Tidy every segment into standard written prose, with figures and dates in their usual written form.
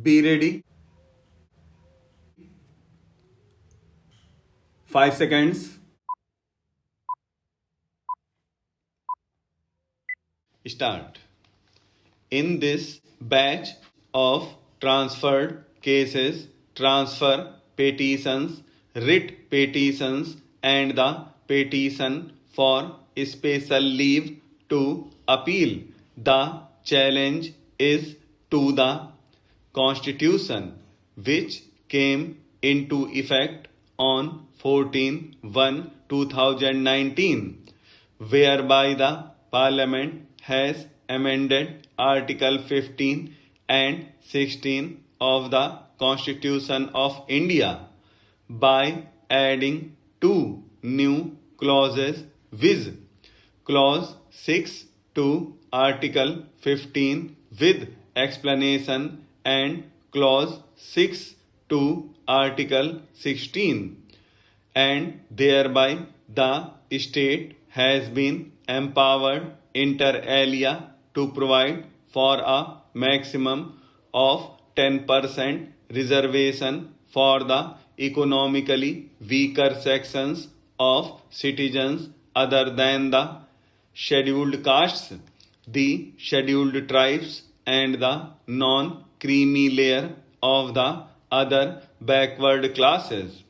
Be ready. 5 seconds. Start. In this batch of transferred cases, transfer petitions, writ petitions, and the petition for special leave to appeal, the challenge is to the Constitution, which came into effect on 14/1/2019, whereby the Parliament has amended Article 15 and 16 of the Constitution of India by adding two new clauses, viz. Clause 6 to Article 15 with explanation and Clause 6 to Article 16, and thereby the state has been empowered inter alia to provide for a maximum of 10% reservation for the economically weaker sections of citizens other than the scheduled castes, the scheduled tribes, and the non-creamy layer of the other backward classes.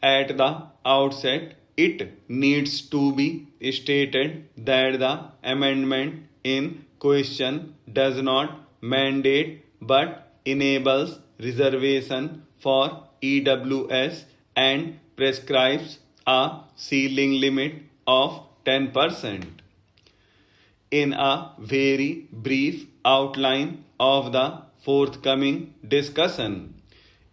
At the outset, it needs to be stated that the amendment in question does not mandate but enables reservation for EWS and prescribes a ceiling limit of 10%. In a very brief outline of the forthcoming discussion,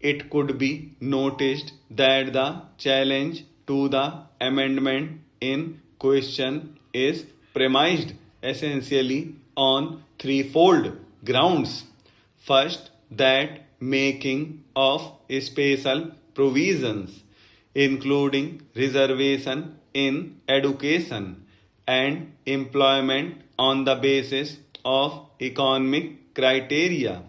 it could be noticed that the challenge to the amendment in question is premised essentially on threefold grounds. First, that making of special provisions, including reservation in education and employment on the basis of economic criteria,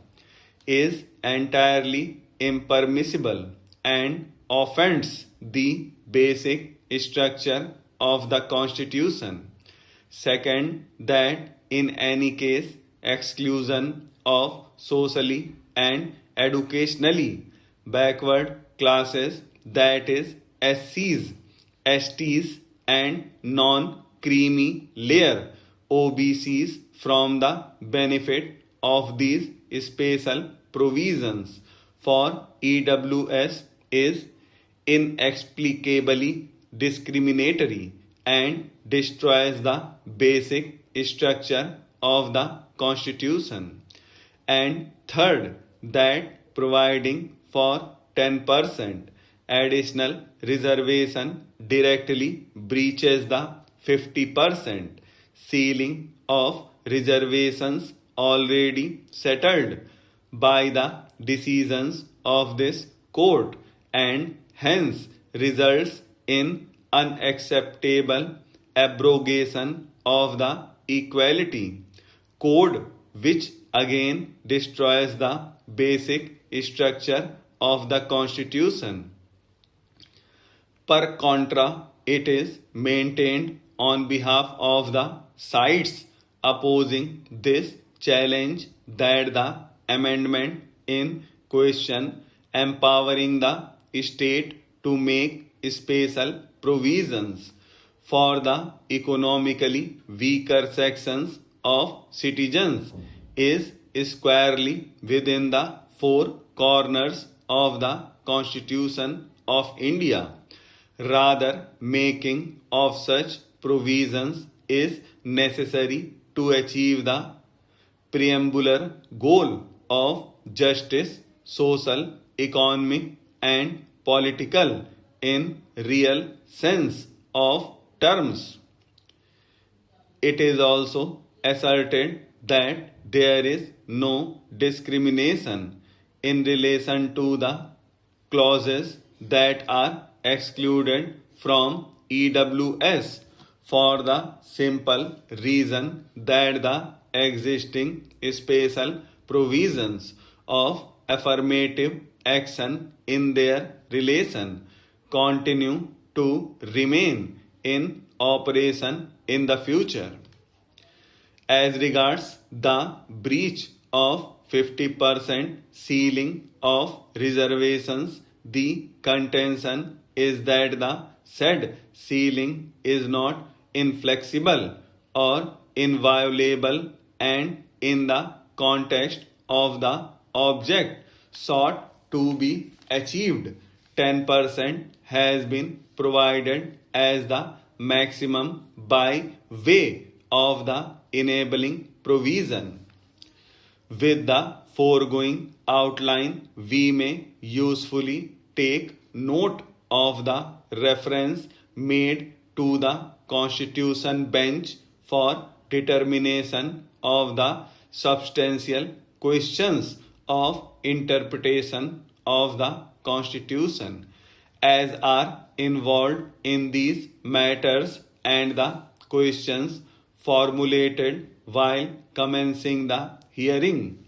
is entirely impermissible and offends the basic structure of the Constitution. Second, that in any case, exclusion of socially and educationally backward classes, that is, SCs, STs, and non-creamy layer OBCs from the benefit of these special provisions for EWS is inexplicably discriminatory and destroys the basic structure of the Constitution. And third, that providing for 10% additional reservation directly breaches the 50% ceiling of reservations already settled by the decisions of this court and hence results in unacceptable abrogation of the equality code, which again destroys the basic structure of the Constitution. Per contra, it is maintained on behalf of the sides opposing this challenge that the amendment in question empowering the state to make special provisions for the economically weaker sections of citizens is squarely within the four corners of the Constitution of India. Rather, making of such provisions is necessary to achieve the preambular goal of justice, social, economic, and political in real sense of terms. It is also asserted that there is no discrimination in relation to the clauses that are excluded from EWS for the simple reason that the existing special provisions of affirmative action in their relation continue to remain in operation in the future. As regards the breach of 50% ceiling of reservations, the contention is that the said ceiling is not inflexible or inviolable, and in the context of the object sought to be achieved, 10% has been provided as the maximum by way of the enabling provision. With the foregoing outline, we may usefully take note of the reference made to the Constitution bench for determination of the substantial questions of interpretation of the Constitution, as are involved in these matters, and the questions formulated while commencing the hearing.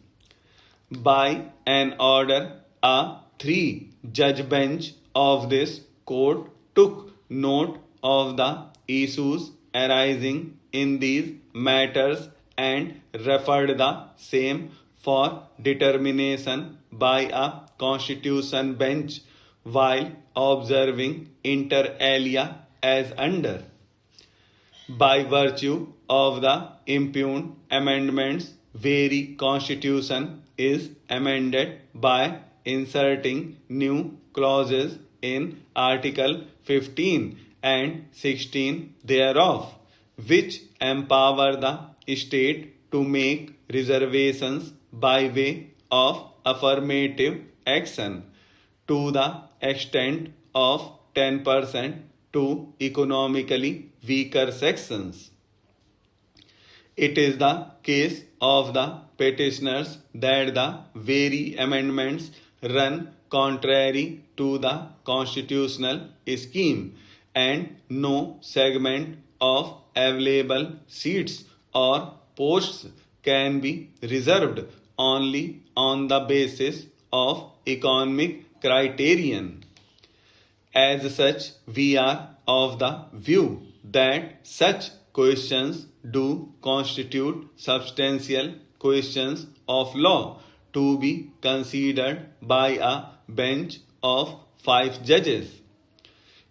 By an order, a 3-judge bench of this court took note of the issues arising in these matters and referred the same for determination by a Constitution bench, while observing inter alia as under. By virtue of the impugned amendments, very Constitution is amended by inserting new clauses in Article 15 and 16 thereof, which empower the state to make reservations by way of affirmative action to the extent of 10% to economically weaker sections. It is the case of the petitioners that the very amendments run contrary to the constitutional scheme, and no segment of available seats or posts can be reserved only on the basis of economic criterion. As such, we are of the view that such questions do constitute substantial questions of law to be considered by a bench of 5 judges.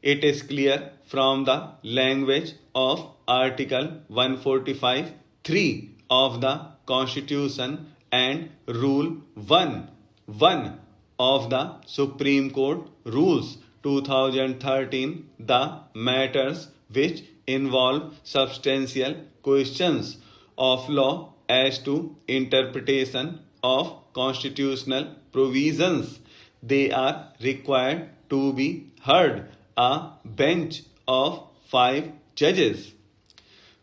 It is clear from the language of Article 145(3) of the Constitution and Rule 1(1) of the Supreme Court Rules 2013, the matters which involve substantial questions of law as to interpretation of constitutional provisions, they are required to be heard a bench of 5 judges.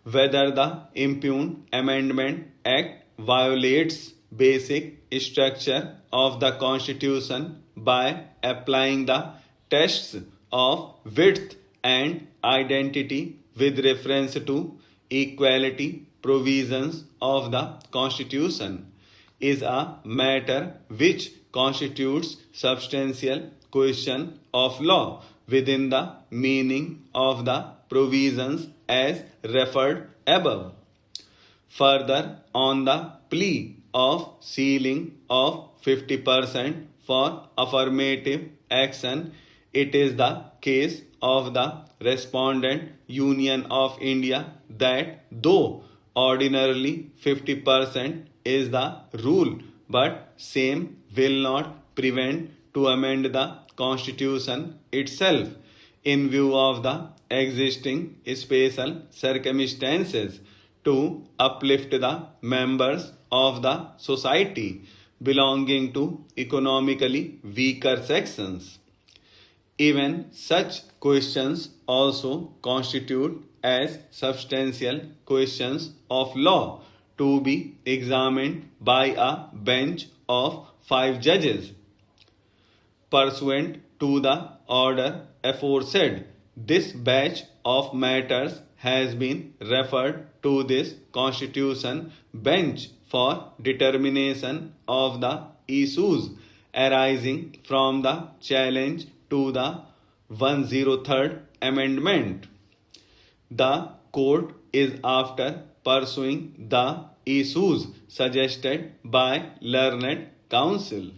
Whether the impugned amendment act violates basic structure of the Constitution by applying the tests of width and identity with reference to equality provisions of the Constitution is a matter which constitutes substantial question of law within the meaning of the provisions as referred above. Further, on the plea of ceiling of 50% for affirmative action, it is the case of the Respondent Union of India that though ordinarily 50% is the rule, but same will not prevent to amend the Constitution itself in view of the existing special circumstances to uplift the members of the society belonging to economically weaker sections. Even such questions also constitute as substantial questions of law to be examined by a bench of 5 judges. Pursuant to the order aforesaid, this batch of matters has been referred to this Constitution bench for determination of the issues arising from the challenge to the 103rd Amendment. The court is after pursuing the issues suggested by learned counsel.